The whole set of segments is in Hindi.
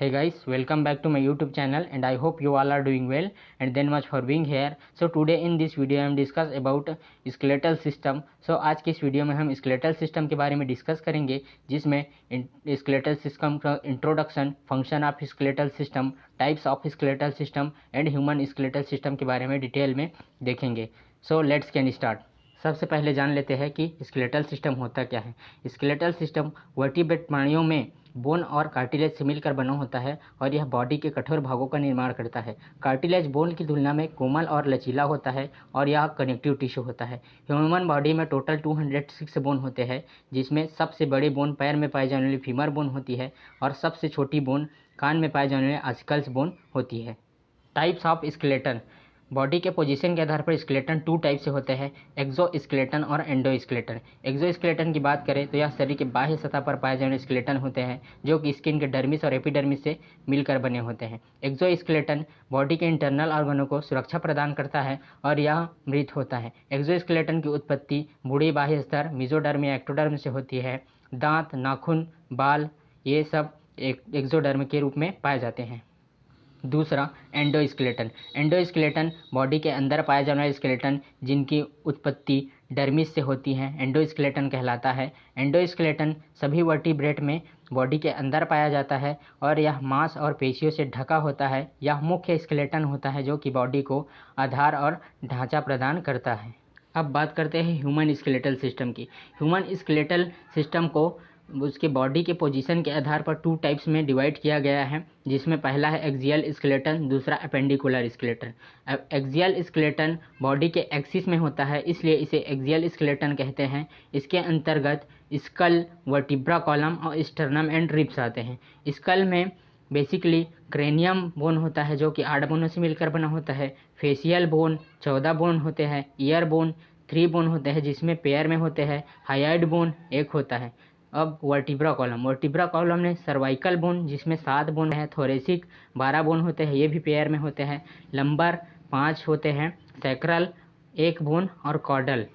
Hey guys, welcome back to my YouTube channel and I hope you all are doing well and then much for being here. So today in this video I am discuss about skeletal system. So आज की इस वीडियो में हम skeletal system के बारे में डिस्कस करेंगे, जिसमें skeletal system का introduction, function of skeletal system, types of skeletal system and human skeletal system के बारे में डिटेल में देखेंगे. So let's can start. सबसे पहले जान लेते हैं कि स्केलेटल सिस्टम होता क्या है. स्केलेटल सिस्टम वर्टिब्रेट प्राणियों में बोन और कार्टिलेज से मिलकर बना होता है और यह बॉडी के कठोर भागों का निर्माण करता है. कार्टिलेज बोन की तुलना में कोमल और लचीला होता है और यह कनेक्टिव टिश्यू होता है. ह्यूमन बॉडी में टोटल 206 बोन होते हैं, जिसमें सबसे बड़ी बोन पैर में पाई जाने वाली फीमर बोन होती है और सबसे छोटी बोन कान में पाई जाने वाली आसिकल्स बोन होती है. Types of skeleton. बॉडी के पोजीशन के आधार पर स्केलेटन टू टाइप से होते हैं, एक्सो स्केलेटन और एंडो स्केलेटन. एक्सो स्केलेटन की बात करें तो यह शरीर के बाह्य सतह पर पाए जाने वाले स्केलेटन होते हैं जो कि स्किन के डर्मिस और एपिडर्मिस से मिलकर बने होते हैं. एक्सो स्केलेटन बॉडी के इंटरनल ऑर्गनों को सुरक्षा प्रदान करता है और यह मृत होता है. एक्सो स्केलेटन की उत्पत्ति बूढ़ी बाह्य स्तर मेसोडर्म या एक्टोडर्म से होती है. दांत, नाखून, बाल ये सब एक्सोडर्म के रूप में पाए जाते हैं. दूसरा, एंडोस्केलेटन. एंडोस्केलेटन बॉडी के अंदर पाया जाने वाला स्केलेटन जिनकी उत्पत्ति डर्मिस से होती है एंडोस्केलेटन कहलाता है. एंडोस्केलेटन सभी वर्टिब्रेट में बॉडी के अंदर पाया जाता है और यह मांस और पेशियों से ढका होता है. यह मुख्य स्केलेटन होता है जो कि बॉडी को आधार और ढांचा प्रदान करता है. अब बात करते हैं ह्यूमन स्केलेटल सिस्टम की. ह्यूमन स्केलेटल सिस्टम को उसके बॉडी के पोजीशन के आधार पर टू टाइप्स में डिवाइड किया गया है, जिसमें पहला है एक्सियल स्केलेटन, दूसरा appendicular skeleton. Axial skeleton body के एक्सिस में होता है, इसलिए इसे एक्सियल स्केलेटन कहते हैं. इसके अंतर्गत स्कल, वर्टिब्रा कॉलम और स्टर्नम एंड रिब्स आते हैं. स्कल में बेसिकली क्रेनियम बोन होता है जो कि 8 बोनों से मिलकर बना होता है. फेशियल बोन 14 बोन होते हैं. ईयर बोन 3 बोन होते हैं जिसमें पेयर में होते हैं. हाइड बोन 1 होता है. अब वर्टिब्रा कॉलम में सर्वाइकल बोन जिसमें 7 बोन है. थोरेसिक 12 बोन होते हैं, ये भी पेयर में होते हैं. लंबर 5 होते हैं. सैक्रल 1 बोन और कॉर्डल.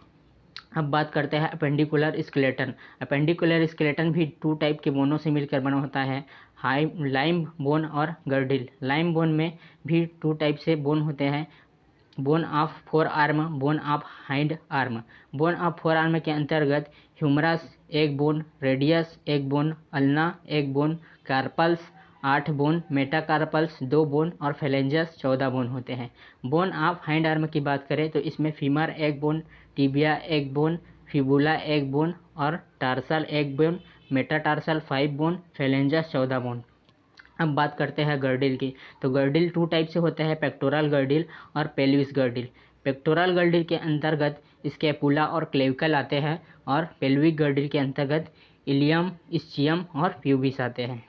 अब बात करते हैं अपेंडिकुलर स्केलेटन. अपेंडिकुलर स्केलेटन भी 2 टाइप के बोनों से मिलकर बना होता है, लाइम बोन और गर्डिल. लाइम बोन में भी 2 टाइप से बोन होते हैं, bone of forearm, bone of hind arm. Bone of forearm के अंतर्गत humerus 1 bone, radius 1 bone, ulna 1 bone, carpals 8 bone, metacarpals 2 bone और फेलेंजस 14 बोन होते हैं. बोन ऑफ हाइंड आर्म की बात करें तो इसमें femur 1 bone, tibia 1 bone, fibula 1 bone और tarsal 1 bone, metatarsal 5 bone, phalanges 14 bone. अब बात करते हैं गर्डिल की. तो गर्डिल 2 टाइप से होते हैं, पेक्टोरल गर्डिल और पेल्विस गर्डिल. पेक्टोरल गर्डिल के अंतर्गत स्कैपुला और क्लेविकल आते हैं और पेल्विक गर्डिल के अंतर्गत इलियम, इस्चियम और प्यूबिस आते हैं.